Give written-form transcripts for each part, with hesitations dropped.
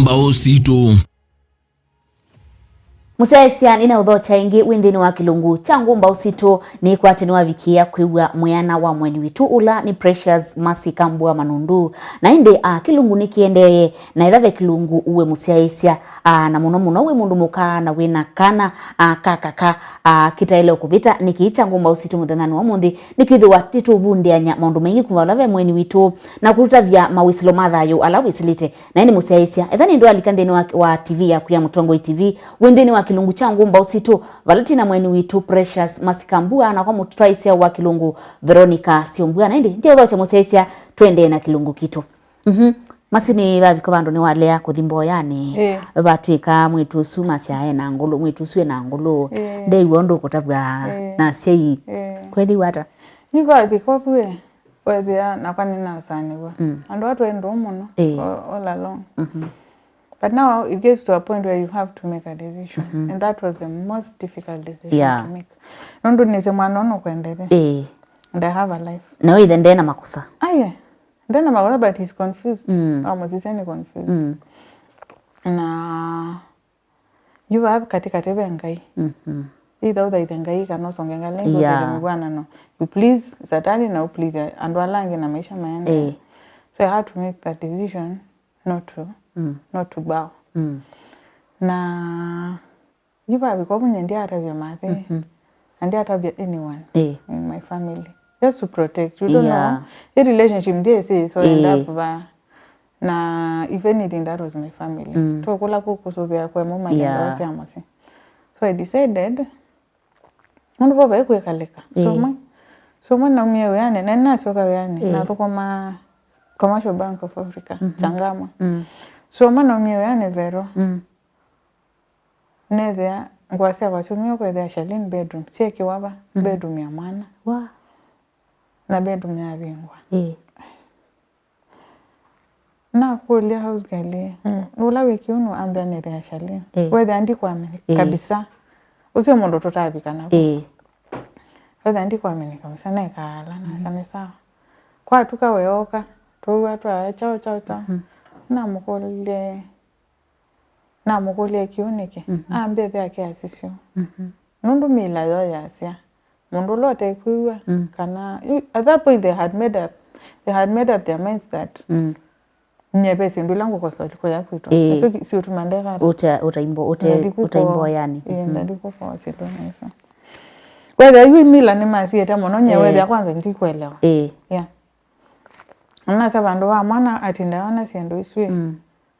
mbao situ. Musaisia ina udhocha ingi windini wa kilungu changu mbao situ ni kwa tenuwa vikia kuiwa mwana wa mweni witu ula ni Precious Mercy Kambua Manundu na inde kilungu nikiendeye na idhave kilungu uwe musaisia na muno uwe mundu muka na wina kana kakaka kita ile ukuvita niki changu mbao situ mudhanani wa mundi nikidhu watitu vundianya maundu mengi kuvalave mweni witu na kuruta vya mawisilo madhayo ala wisilite na ini musaisia edhani ndo alikandeni wa TV ya kuya Mutongo TV windini wa kilungu changu mbao situ Valentina mweni witu Precious Mercy Kambua na kwa mutraisia wa kilungu Veronica Siombua na ndi ndio udocha musaisia twende na kilungu kitu. Masini vaviko vandu ni walea kuthimbo yani vatwika mwitu suma siae na ngulu mwitu suwe na ngulu ndei wondo kutabwa na sei kweli wata ni vaviko pwe wethia nakwani na saniwa and watu endo muno all along. But now it gets to a point where you have to make a decision and that was the most difficult decision to make. Nundu nise mwanono kwendele and I have a life na wewe ndende na makosa then I'm but he's confused. Almost he's confused. Na you have katika tebe ngai. Either ngai kana songenga lengo tege mwana no. You please Satani na please and walangi na maisha maende. So I had to make that decision not to bow. Na you have ko bunyendi atabya mathe. And atabya anyone in my family. Just to protect. You don't know. The relationship they say so end up na if anything that was my family. To kula kukusobea kwa mama ya amase. So I decided mundu baba ekwe kaleka. So mwana mwe yani na nasi waka yani na to kama Commercial Bank of Africa Changama. So mwana mwe yani vero. Nethia ngwase abachumio kwa the Shalin bedroom. Sieki waba bedroom ya mwana. Na bedroom ya bingwa na kulia house gali ula wiki uno ambia nere ya Shalin whether andi kwa amini kabisa usio mondo totabika na whether andi kwa amini kabisa na ikala na sana sawa kwa tukaweoka tuwa chao na mukolie kiunike ambia the yake asisio nundu mila yo yasia mundu lote kuwa kana at that point they had made up their minds that nyepesi ndulangu kwa soli kwa yaku ito so si utumandeka utaimbo yani ndiko kwa sito nesa whether you mila ni masi eta mono nyewe ya kwanza ndikuelewa na sabandu wa mwana atinda wana siendo iswe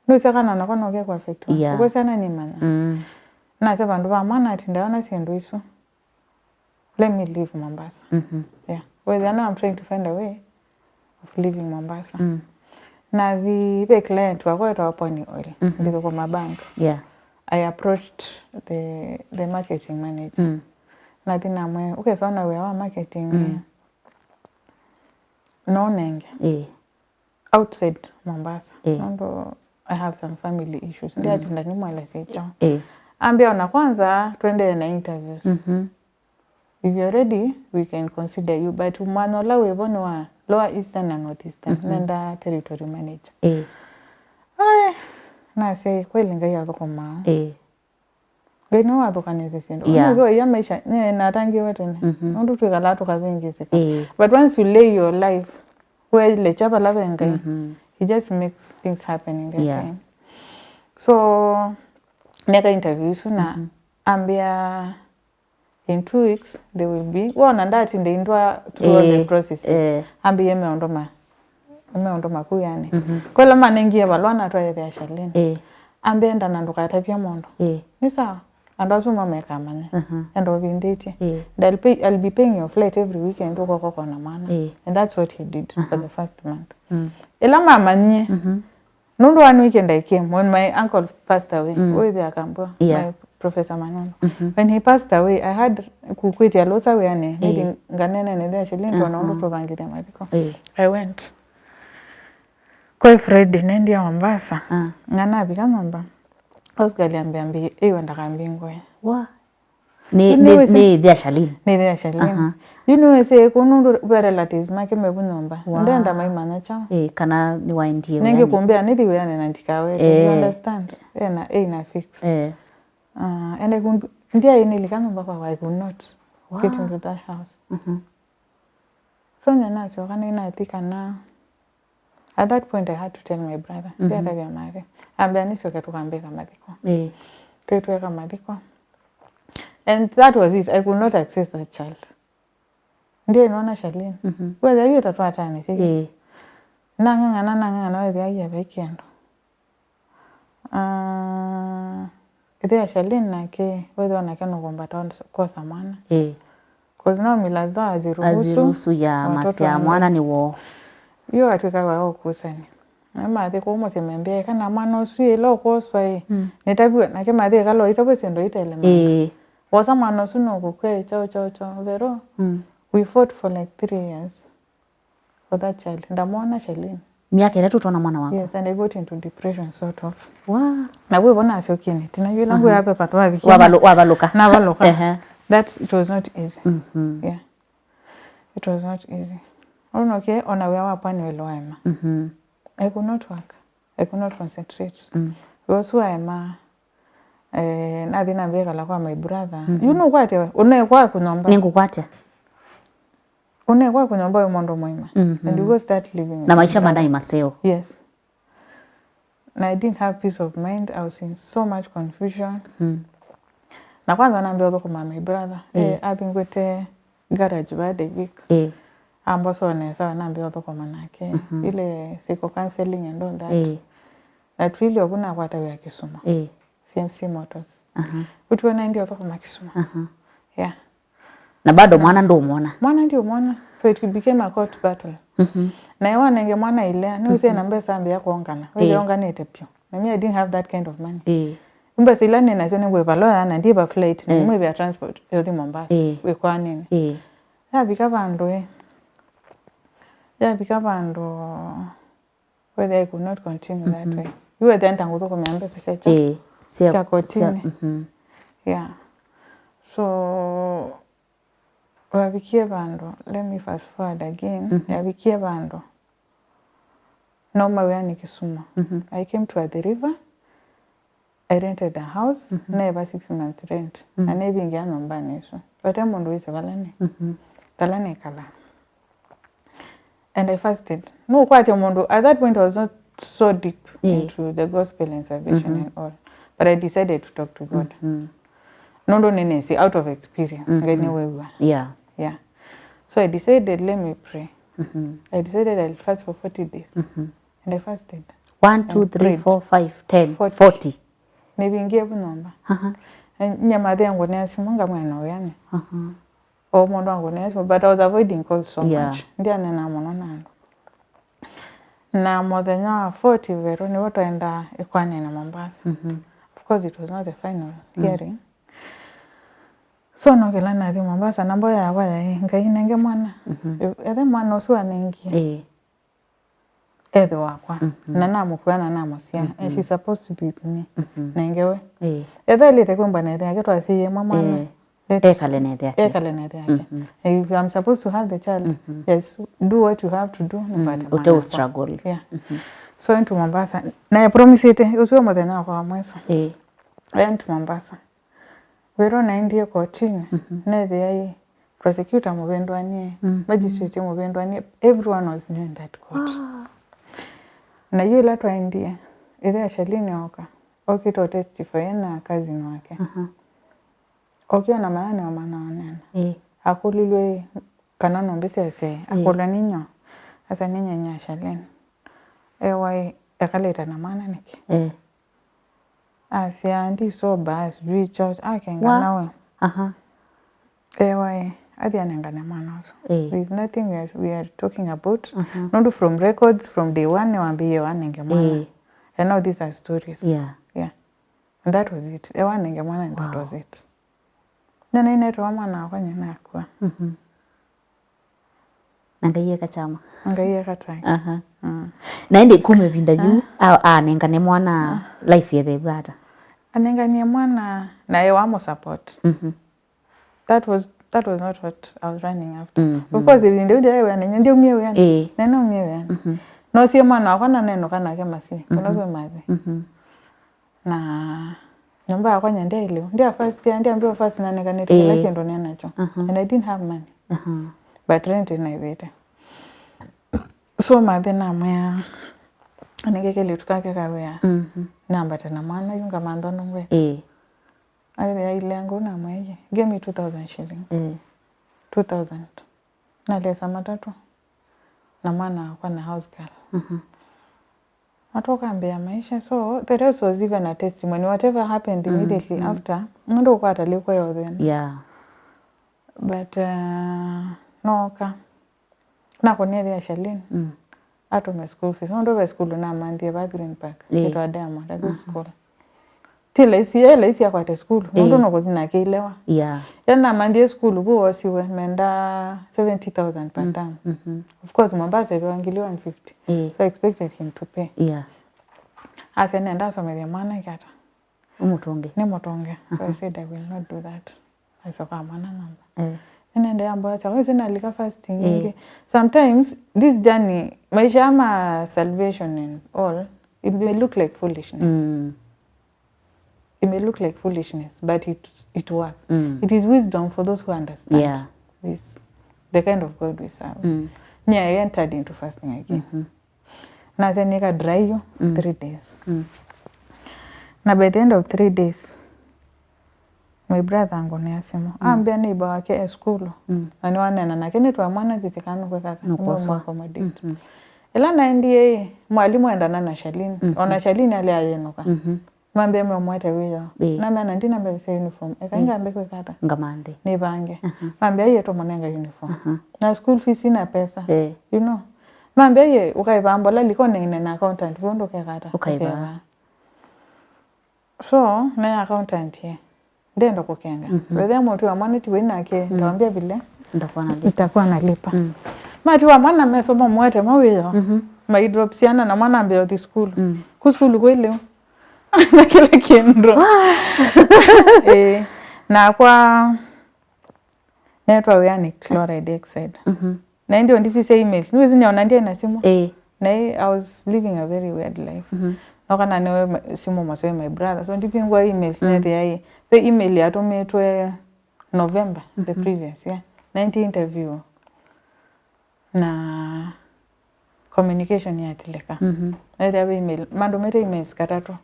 ndo sakana na kono ke kwa affect kwa sana ni mana na sabandu wa mwana atinda wana siendo iswe. Let me leave Mombasa. Well, now I'm trying to find a way of leaving Mombasa. Na the client wako to Pony Oil. Ndiko kwa mabank. I approached the marketing manager. Na tina mwe okay so na we our marketing no nenge. Outside Mombasa. Ndo I have some family issues. Ndia tinda ni mwala secho. Ambia na kwanza twende na interviews. If you're ready, we can consider you. But manola webono wa Lower Eastern and Northeastern. Nenda territory manager. Na say kweli ngai yako mao. Beno watu kaneze sindo. Unazo ya maisha na tangi wote ne. Ndu tukala tukavengezeka. But once you lay your life where le chapa lava ngai, it just makes things happen in that time. So neka interviews na ambia in 2 weeks they will be wana ndati ndindwa through all the processes ambi meondoma kuyane kola manengia balwana twa the Shalin ambi enda nanduka tapia mondo ni sawa andazo mama kamanya endo vinditi I'll be paying your flight every weekend uko na maana and that's what he did for the first month ela mama nye nundu one weekend I came when my uncle passed away with the Kambua my Professor Manono. When he passed away, I had kukwiti alosa weane nidi nganene ne there Shalin ndo naundu provangire mabiko. I went. Kwa Fred nendi ya Mombasa. Ngana bika mamba. Osgali ambi wenda kambingwe. ni thia Shalini ni thia Shalini you know say kunu relatives make mebunyomba ndenda maimanya chao kana ni waendie nenge kumbea nithi weane na ndikawe you understand na fix and ndia inilikana mpaka I could not get into that house so nyana so kana inathika na at that point I had to tell my brother ndia tabia mari ambia nisoke tukambeka mathiko tuweka mathiko and that was it. I could not access that child ndio inaona Shalini whether hiyo tatu atani siki nang'ang'ana whether hiyo weekend ile Shalini nake whether wanakana kuomba kwa samana cause now mila zao aziruhusu ya masia mwana ni wo yo atweka kwa kusani na mathe ko mo semembe kana mano sui lo ko swai nitabu na ke mathe kalo itabu sendo itele wasa mano suno ko kwe chao vero we fought for like 3 years for that child ndamona Shalini miaka 3 tuna mwana wako yes and I got into depression sort of na wewe bona asiokini tina yula ngwe hapa patwa biki wabaloka na wabaloka that it was not easy yeah it was not easy okay ona we hapa ni weloema I could not work. I could not concentrate. Because who I am, na dina mbeka la kwa my brother. You know what? Unaekwa kunyomba. Ningukwate. Unaekwa kunyomba yo mondo mwema. And you go start living. Na maisha madai maseo. Yes. And I didn't have peace of mind. I was in so much confusion. Na kwanza naambia kwa my brother. Abingwete garage baada week. Ambaso nesa naambia kwa manake ile psycho counseling and all that that really oguna kwata ya Kisuma CMC Motors utwana ndio kwa Kisuma yeah na bado mwana ndio mwana so it became a court battle na yawa nenge mwana ile ni use na mbesa ambia kuongana wewe onganete pio na me I didn't have that kind of money mbesa ile nina zone ngwe baloya na ndiba flight ni mwe ya transport yo di Mombasa we kwa nini ya bikaba ndoe bikabando whether I could not continue that way. You were then tangu kwa miambe sasa cha kotini. Yeah. So wabikie bando, let me fast forward again. Wabikie bando. No mawe ni Kisuma. I came to the river. I rented a house, never 6 months rent. And I bingia nyumbani so. But I'm on the way balane. Balane kala. And I fasted. No, quite a mondo. At that point, I was not so deep into the gospel and salvation and all. But I decided to talk to God. Not only out of experience. Yeah. Yeah. So I decided, let me pray. I decided I'll fast for 40 days. And I fasted. 1, 2, 3, 4, 5, 10, 40. Maybe in give a number. And Yamadhi and Gonias Munga Mano. Oh, but I was avoiding calls so much. Ndia nena monona. Na more than 40 vero ni watu enda Ikwani na Mombasa. Of course it was not the final hearing. So no kila na di Mombasa na mboya ya wale ngai nenge mwana. Ede mwana usua nengi. Ede wakwa. Na namu kuana namu siya. And she's supposed to be with me. Nengewe. Ede ilite kumba na ede aketu asiye mama. Ekalenete yake. If I'm supposed to have the child, yes, do what you have to do. Uto struggle. Yeah. So into Mombasa. Na I promise it, usiwe mwadena kwa mweso. Went to Mombasa. Wero na india kotini. Nede ya prosecutor mwendwanie, magistrate mwendwanie. Everyone was new in that court. Na yu ila tuwa india. Ile ya Shalini waka. Okito testify na kazi nwake. Okiwa na maana wa maana wanena. Akulilwe kanano mbisi ase. Akula ninyo. Asa ninyo nya Shalini. Ewa ekaleta na maana niki. Asi andi so bas. Reach out. Kenga nawe. Ewa adi anenga na maana oso. There is nothing we are talking about. Not from records from day one. Wambiye wanenge maana. And now these are stories. Yeah. And that was it. Ewa nenge maana and that was it. Nana ineto mwana kwa nyana kwa. Ngaiye kachama. Ngaiye katai. Na indi kumevinda juu anengane mwana life yethe bwata. Anengane mwana na ewa mo support. that was not what I was running after. Of course if ndio wewe ndio miewe yani neno miewe yani no si mwana akona neno kana ke masi kuna kwa mathi na nyumba yakwa nyende ile ndio first year ndio ambiwa first nane kanete kila kindu nenacho and I didn't have money but rent inaivete so mathi na maya anigekele tukake kawea namba tena mwana yunga mandono ngwe ai lengo na mwaje give me 2000 shillings 2000 na lesa matatu na mwana kwa na house girl atoka mbea maisha. So the rest was even a testimony. Whatever happened immediately after ndo kwa atalikuwa yo then but noka na konia dia Shalin ato my school fees ndo wa school na mandi ba Green Park ito Diamond at school tila isi akwate school ndo no kodina kilewa yana mandi school go wasiwe menda 70,000 per term of course Mombasa iwangiliwa 150 so I expected him to pay asa nenda so me mwana ikata ni motonge so I said I will not do that asoka mwana namba nende ambayo sawa sina alika fasting nyingi sometimes this journey maisha ama salvation and all it may look like foolishness it may look like foolishness but it works it is wisdom for those who understand this the kind of God we serve I entered into fasting again na then nika dry you 3 days na by the end of 3 days my brother angone asimo ambia neighbor wake school ani wanena na kene twa mwana zisikano kwa kaka mwa accommodate ela na ndiye mwalimu endana na Shalin ona Shalin ale ayenoka mambe mwete wiyo na mana ndina mbe se uniform ekanga mbe kwa kata ngamande ni bange mambe yeto monenga uniform na school fees ina pesa you know mambe ye ukaibambola liko nene na accountant bondo kekata ukaiba so na accountant ye ndendo kukenga whether mtu wa mwana tiwe nake ndawambia vile nitakuwa nalipa mati wa mwana mesoma mwete mawiyo my drop siana na mwana ambe oti school ku school ko ile na kila kindro na kwa netwa yani chloride dioxide na ndio ndisi say emails niwezi niona ndia na simu na I was living a very weird life nokana newe simu masoe my brother so ndipingwa emails na the email ya tometwe November the previous 90 interview na communication ya tileka the email mando mete emails katatu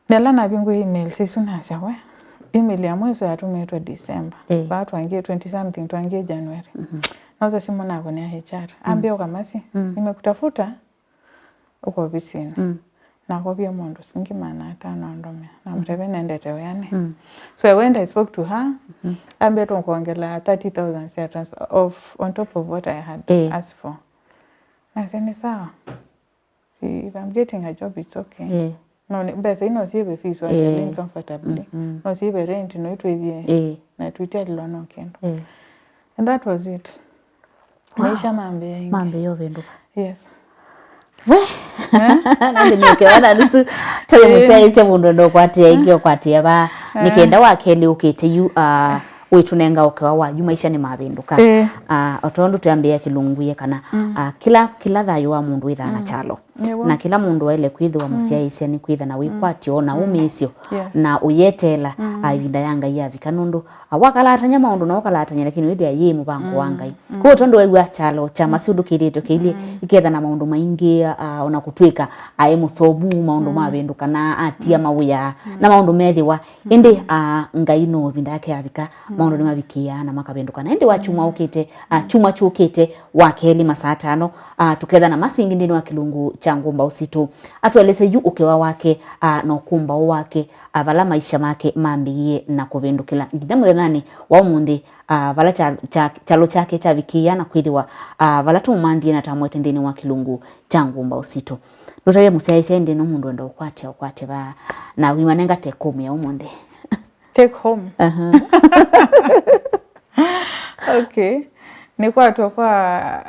nela na bingu email sisuna sawa email ya mwezi ya tometwe December watu wangie 20 something tuangie January nauza simu nako ni HR ambia ukamasi nimekutafuta uko ofisini na kwa pia mondo singi mana tano ndome na mtebe nendete yani so I went, I spoke to her ambia to kuongela 30,000 share transfer on top of what I had asked for na sema sawa if I'm getting a job it's okay no besa ino siwe fees wa living comfortably no siwe rent no itwe na tuitia lono kendo and that was it maisha mambe yo vendo yes we nandi nikiona nusu tayo musaise mundu ndo kwatia ingio kwatia ba nikenda wakeli ukite yu witunenga ukewa wa maisha ni mavinduka otondo tuambia kilunguye kana kila thayo wa mundu ithana chalo na kila mundu waile kwithwa musiaise ni kwitha na wikwati ona umisio na uyetela avinda yanga ya vikanundu awakalatanya maundu na wakalatanya lakini withia ye mubango wangai ko tondo waigwa chalo cha masiudu kirito kili iketha na maundu maingi ona kutwika ai musobu maundu mavinduka na atia mawuya na maundu methiwa indi ngai no vinda yake avika maundu ni mavikia na makavinduka na indi wachuma ukite chuma chukite wakeli masaa 5 tuketha na masingi ndini wa kilungu changumba usitu atueleze yu ukewa wake na ukumba wake vala maisha make mambiye na kuvindukila ngidamu ngani wa umundi vala chalo chake cha vikia na kwithiwa vala tumandie na tamwete ndini wa kilungu changumba usitu ndotaye musiaise ndini mundu ndo ukwate ba na wimanenga take home ya umundi take home okay ni kwa toka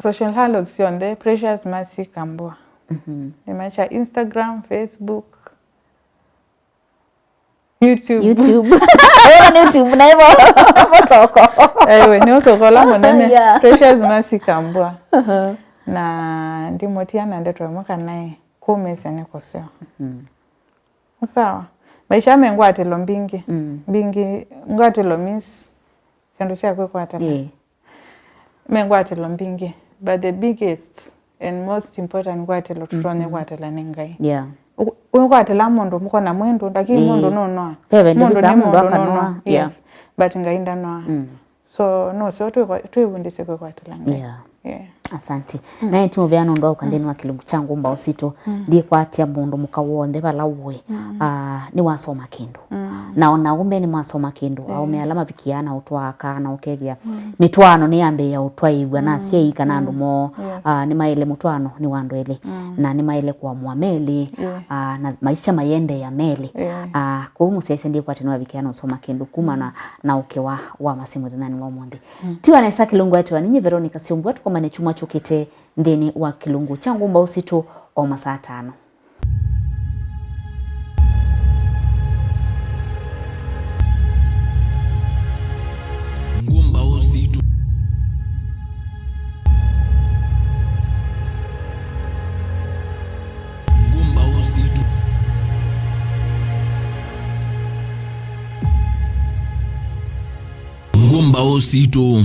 social handles on the Precious Mercy Kambua nimeacha Instagram, Facebook YouTube. YouTube na hivyo soko. Ni soko la monene. Precious Mercy Kambua. Na ndimotiana ndetwa mwaka naye kumesa nekoseo. Sawa. Maisha mengwatelo mbingi. Mbingi ngwatelo miss sendo sia kwe kwatala. Mengwatelo mbingi. But the biggest and most important ngwatelo tutone kwatela nengai. Kwatela mondo muko na mwendo ndaki mondo no. Mondo ni mondo no. Yes. But ngainda no. So no so tuibundise kwe kwatela ngai. Asante. Na tumoveano ndo ukandeni wa kilungu changu mba usito ndiye kwatia mundu mukawonde balawe ni wasoma kindu na onaume ni wasoma kindu au mealama vikiana utwaka na ukegia mitwano ni ambe ya utwaigwa na sie ikana ndumo ni maile mutwano ni wandwele na ni maile kwa muameli na maisha mayende ya meli kwa musese ndiye kwatia wa vikiana usoma kindu kuma na ukewa wa masimu dhinani wa mwonde tiwa na isa kilungu wetu ninyi Veronica Siumbu wetu kwa chuma chukite ndeni wa kilungu changu mba usito o masaa 5. Ngumba usito Ngumba usito Ngumba usito